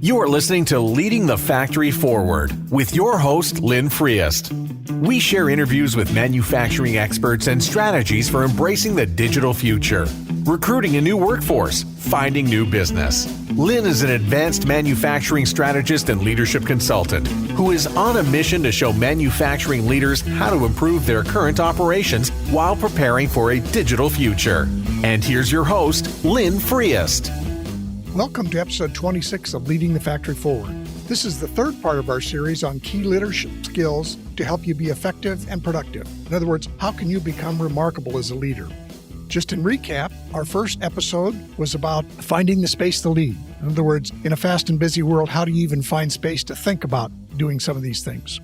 You are listening to Leading the Factory Forward with your host, Lynn Friest. We share interviews with manufacturing experts and strategies for embracing the digital future, recruiting a new workforce, finding new business. Lynn is an advanced manufacturing strategist and leadership consultant who is on a mission to show manufacturing leaders how to improve their current operations while preparing for a digital future. And here's your host, Lynn Friest. Welcome to episode 26 of Leading the Factory Forward. This is the third part of our series on key leadership skills to help you be effective and productive. In other words, how can you become remarkable as a leader? Just in recap, our first episode was about finding the space to lead. In other words, in a fast and busy world, how do you even find space to think about doing some of these things?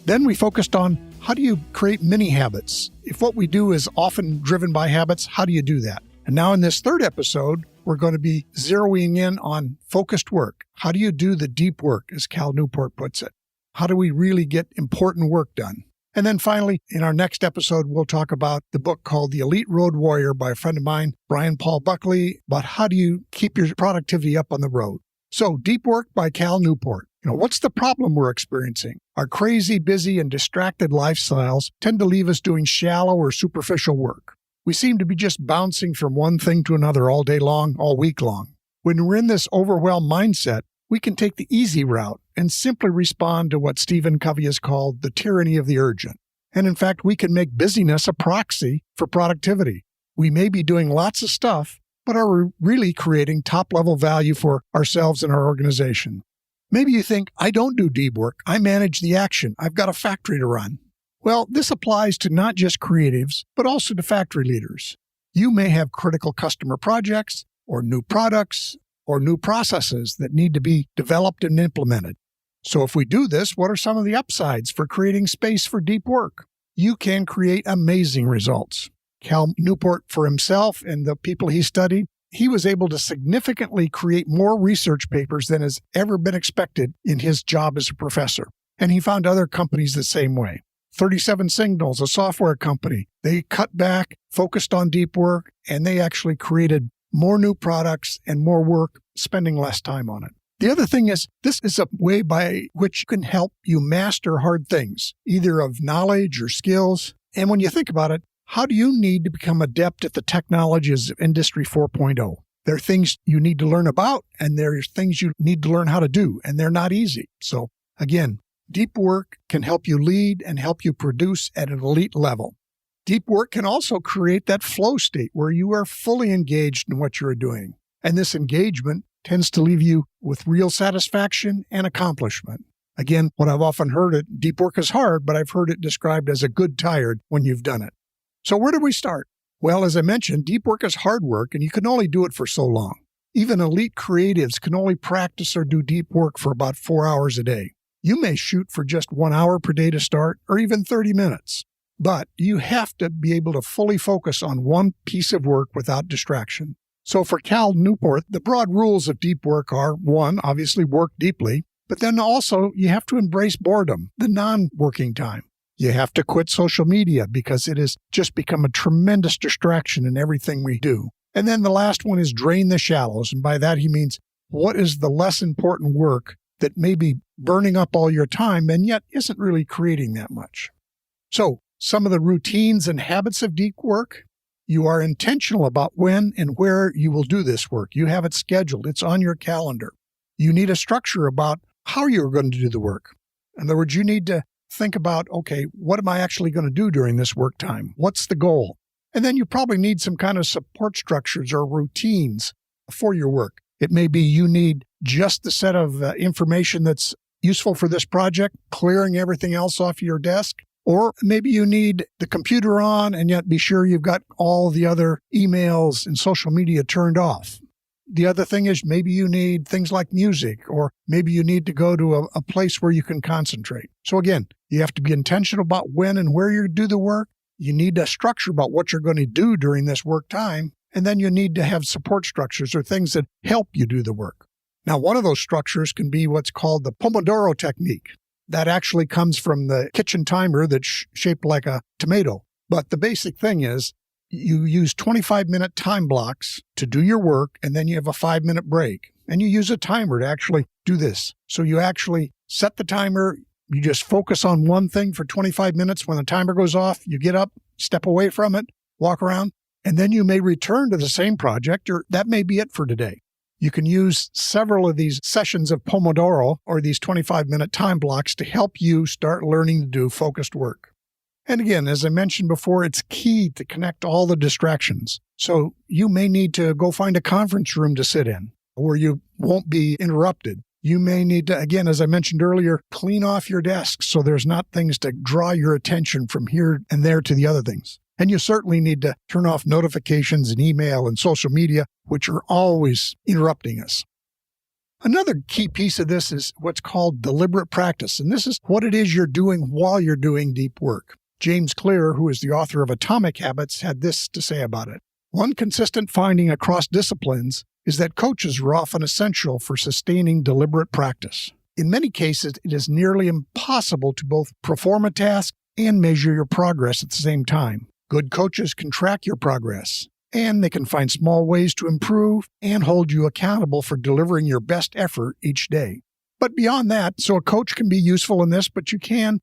Then we focused on how do you create mini habits? If what we do is often driven by habits, how do you do that? And now in this third episode, we're going to be zeroing in on focused work. How do you do the deep work, as Cal Newport puts it? How do we really get important work done? And then finally, in our next episode, we'll talk about the book called The Elite Road Warrior by a friend of mine, Brian Paul Buckley, about how do you keep your productivity up on the road. So, Deep Work by Cal Newport. What's the problem we're experiencing? Our crazy, busy, and distracted lifestyles tend to leave us doing shallow or superficial work. We seem to be just bouncing from one thing to another all day long, all week long. When we're in this overwhelmed mindset, we can take the easy route and simply respond to what Stephen Covey has called the tyranny of the urgent. And in fact, we can make busyness a proxy for productivity. We may be doing lots of stuff, but are we really creating top-level value for ourselves and our organization? Maybe you think, I don't do deep work. I manage the action. I've got a factory to run. Well, this applies to not just creatives, but also to factory leaders. You may have critical customer projects or new products or new processes that need to be developed and implemented. So if we do this, what are some of the upsides for creating space for deep work? You can create amazing results. Cal Newport, for himself and the people he studied, he was able to significantly create more research papers than has ever been expected in his job as a professor. And he found other companies the same way. 37 Signals, a software company, they cut back, focused on deep work, and they actually created more new products and more work, spending less time on it. The other thing is, this is a way by which can help you master hard things, either of knowledge or skills. And when you think about it, how do you need to become adept at the technologies of Industry 4.0? There are things you need to learn about, and there are things you need to learn how to do, and they're not easy. So again, deep work can help you lead and help you produce at an elite level. Deep work can also create that flow state where you are fully engaged in what you're doing. And this engagement tends to leave you with real satisfaction and accomplishment. Again, what I've often heard it, deep work is hard, but I've heard it described as a good tired when you've done it. So where do we start? Well, as I mentioned, deep work is hard work, and you can only do it for so long. Even elite creatives can only practice or do deep work for about 4 hours a day. You may shoot for just 1 hour per day to start, or even 30 minutes. But you have to be able to fully focus on one piece of work without distraction. So for Cal Newport, the broad rules of deep work are, 1, obviously work deeply, but then also you have to embrace boredom, the non-working time. You have to quit social media because it has just become a tremendous distraction in everything we do. And then the last one is drain the shallows. And by that he means, what is the less important work that may be burning up all your time and yet isn't really creating that much? So some of the routines and habits of deep work, you are intentional about when and where you will do this work. You have it scheduled. It's on your calendar. You need a structure about how you're going to do the work. In other words, you need to think about, okay, what am I actually going to do during this work time? What's the goal? And then you probably need some kind of support structures or routines for your work. It may be you need just the set of information that's useful for this project, clearing everything else off your desk. Or maybe you need the computer on and yet be sure you've got all the other emails and social media turned off. The other thing is maybe you need things like music, or maybe you need to go to a place where you can concentrate. So again, you have to be intentional about when and where you do the work. You need a structure about what you're going to do during this work time. And then you need to have support structures or things that help you do the work. Now, one of those structures can be what's called the Pomodoro technique. That actually comes from the kitchen timer that's shaped like a tomato. But the basic thing is you use 25-minute time blocks to do your work, and then you have a 5-minute break. And you use a timer to actually do this. So you actually set the timer. You just focus on one thing for 25 minutes. When the timer goes off, you get up, step away from it, walk around, and then you may return to the same project, or that may be it for today. You can use several of these sessions of Pomodoro, or these 25-minute time blocks, to help you start learning to do focused work. And again, as I mentioned before, it's key to connect all the distractions. So you may need to go find a conference room to sit in where you won't be interrupted. You may need to, again, as I mentioned earlier, clean off your desk so there's not things to draw your attention from here and there to the other things. And you certainly need to turn off notifications and email and social media, which are always interrupting us. Another key piece of this is what's called deliberate practice. And this is what it is you're doing while you're doing deep work. James Clear, who is the author of Atomic Habits, had this to say about it. One consistent finding across disciplines is that coaches are often essential for sustaining deliberate practice. In many cases, it is nearly impossible to both perform a task and measure your progress at the same time. Good coaches can track your progress, and they can find small ways to improve and hold you accountable for delivering your best effort each day. But beyond that, so a coach can be useful in this, but you can,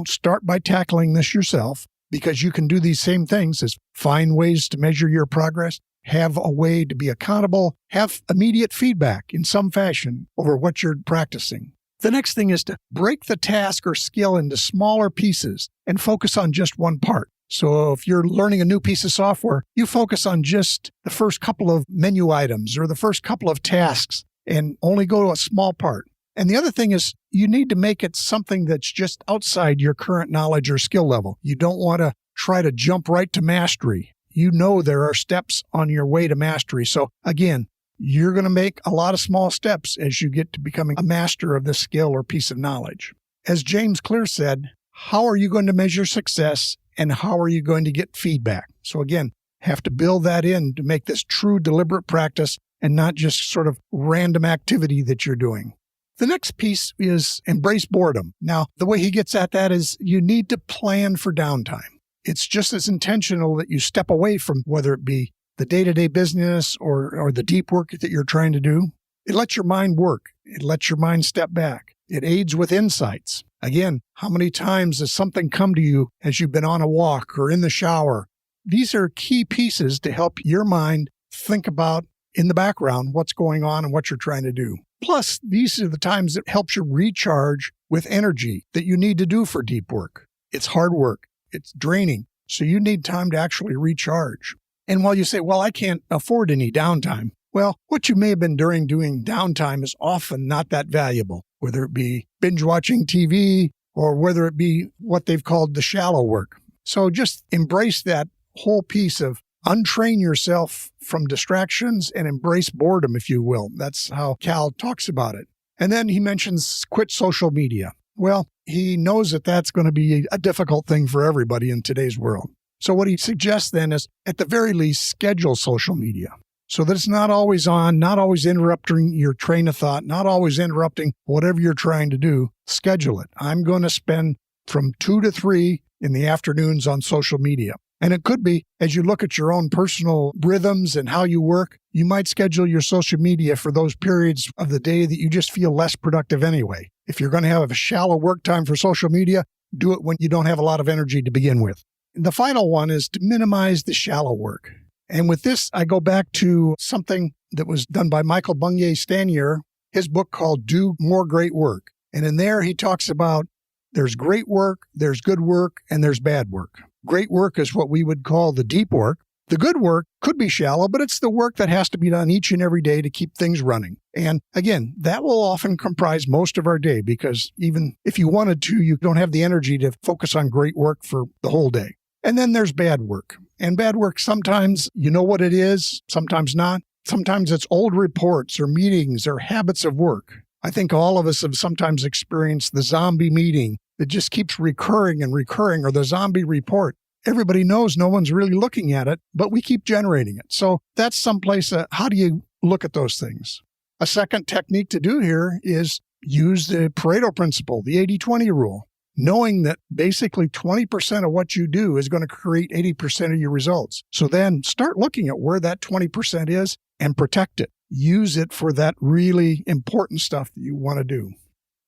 start by tackling this yourself, because you can do these same things as find ways to measure your progress, have a way to be accountable, have immediate feedback in some fashion over what you're practicing. The next thing is to break the task or skill into smaller pieces and focus on just one part. So if you're learning a new piece of software, you focus on just the first couple of menu items or the first couple of tasks and only go to a small part. And the other thing is you need to make it something that's just outside your current knowledge or skill level. You don't want to try to jump right to mastery. You know there are steps on your way to mastery. So again, you're going to make a lot of small steps as you get to becoming a master of this skill or piece of knowledge. As James Clear said, how are you going to measure success and how are you going to get feedback? So again, have to build that in to make this true deliberate practice and not just sort of random activity that you're doing. The next piece is embrace boredom. Now, the way he gets at that is you need to plan for downtime. It's just as intentional that you step away from whether it be the day-to-day business or the deep work that you're trying to do. It lets your mind work. It lets your mind step back. It aids with insights. Again, how many times has something come to you as you've been on a walk or in the shower? These are key pieces to help your mind think about in the background what's going on and what you're trying to do. Plus, these are the times that helps you recharge with energy that you need to do for deep work. It's hard work. It's draining. So you need time to actually recharge. And while you say, well, I can't afford any downtime. Well, what you may have been doing downtime is often not that valuable, whether it be binge watching TV or whether it be what they've called the shallow work. So just embrace that whole piece of untrain yourself from distractions and embrace boredom, if you will. That's how Cal talks about it. And then he mentions quit social media. Well, he knows that that's going to be a difficult thing for everybody in today's world. So what he suggests then is, at the very least, schedule social media so that it's not always on, not always interrupting your train of thought, not always interrupting whatever you're trying to do. Schedule it. I'm going to spend from 2 to 3 in the afternoons on social media. And it could be, as you look at your own personal rhythms and how you work, you might schedule your social media for those periods of the day that you just feel less productive anyway. If you're going to have a shallow work time for social media, do it when you don't have a lot of energy to begin with. The final one is to minimize the shallow work. And with this, I go back to something that was done by Michael Bungay Stanier, his book called Do More Great Work. And in there, he talks about there's great work, there's good work, and there's bad work. Great work is what we would call the deep work. The good work could be shallow, but it's the work that has to be done each and every day to keep things running. And again, that will often comprise most of our day because even if you wanted to, you don't have the energy to focus on great work for the whole day. And then there's bad work. And bad work, sometimes you know what it is, sometimes not. Sometimes it's old reports or meetings or habits of work. I think all of us have sometimes experienced the zombie meeting that just keeps recurring and recurring, or the zombie report. Everybody knows no one's really looking at it, but we keep generating it. So that's someplace, how do you look at those things? A second technique to do here is use the Pareto principle, the 80-20 rule, knowing that basically 20% of what you do is going to create 80% of your results. So then start looking at where that 20% is and protect it. use it for that really important stuff that you want to do.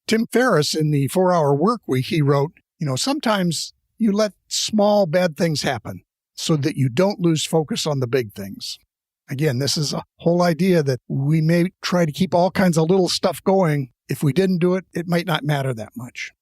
Tim Ferriss, in the 4-Hour Workweek, he wrote, sometimes you let small bad things happen so that you don't lose focus on the big things. Again, this is a whole idea that we may try to keep all kinds of little stuff going. If we didn't do it, it might not matter that much.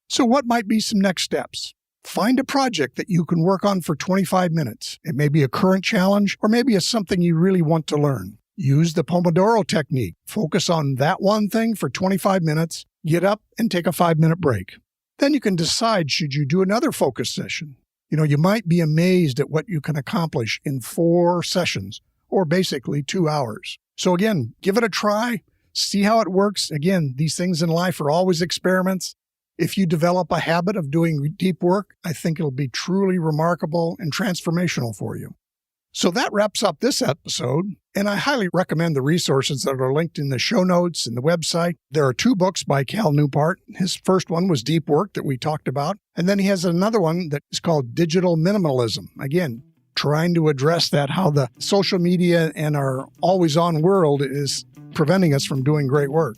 So what might be some next steps? Find a project that you can work on for 25 minutes. It may be a current challenge, or maybe it's something you really want to learn. Use the Pomodoro technique. Focus on that one thing for 25 minutes, get up and take a 5-minute break. Then you can decide, should you do another focus session? You might be amazed at what you can accomplish in 4 sessions, or basically 2 hours. So again, give it a try, see how it works. Again, these things in life are always experiments. If you develop a habit of doing deep work, I think it'll be truly remarkable and transformational for you. So that wraps up this episode, and I highly recommend the resources that are linked in the show notes and the website. There are 2 books by Cal Newport. His first one was Deep Work that we talked about, and then he has another one that is called Digital Minimalism. Again, trying to address that, how the social media and our always-on world is preventing us from doing great work.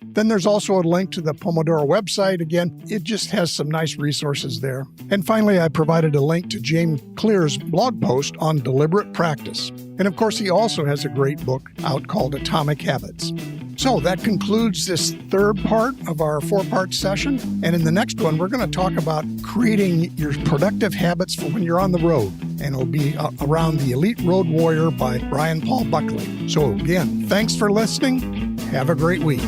Then there's also a link to the Pomodoro website. Again, it just has some nice resources there. And finally, I provided a link to James Clear's blog post on deliberate practice. And of course, he also has a great book out called Atomic Habits. So that concludes this third part of our 4-part session. And in the next one, we're going to talk about creating your productive habits for when you're on the road. And it'll be around The Elite Road Warrior by Brian Paul Buckley. So again, thanks for listening. Have a great week.